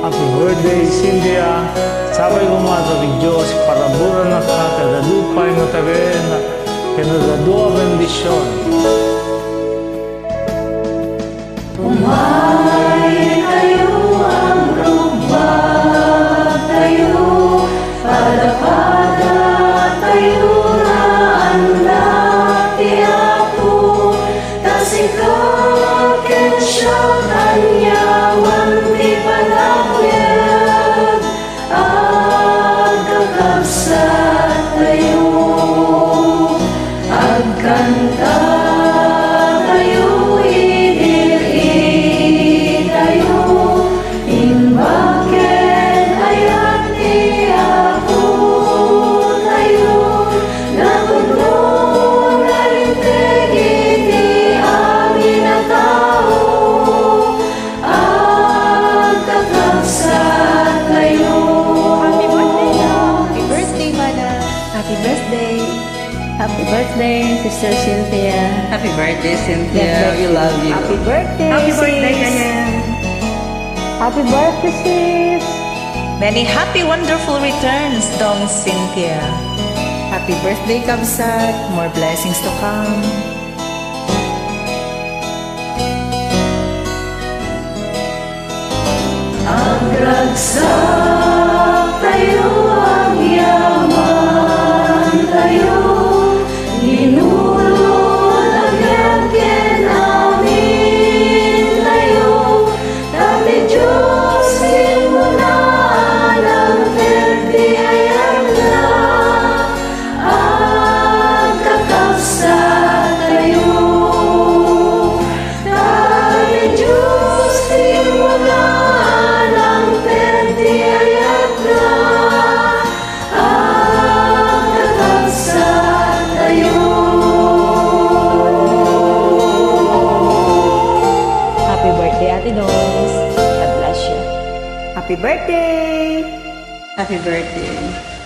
Happy birthday, Cynthia. Sabay kumato ng Diyos para buran na ka kada lupay na tagen kinagadawa bendisyon. Umay kayo ang rumbag tayo, pada-pada tayo na anda tiyapo, tasikap kensya kanyawan di panawid, agkakabsat tayo, agkanta tayo, Happy birthday, Sister Cynthia. Happy birthday, Cynthia. We love you. Happy birthday, Happy birthday, sis. Ganyan. Happy birthday, sis. Many happy, wonderful returns, Dong Cynthia. Happy birthday, Kabsat. More blessings to come. Agragsak tayo, ang yaman tayo, ginulod ang yagyan namin tayo, dati Diyos simulan ang perdihayan na, agkakabsat tayo, dati Diyos simulan God bless you. Happy birthday. Happy birthday.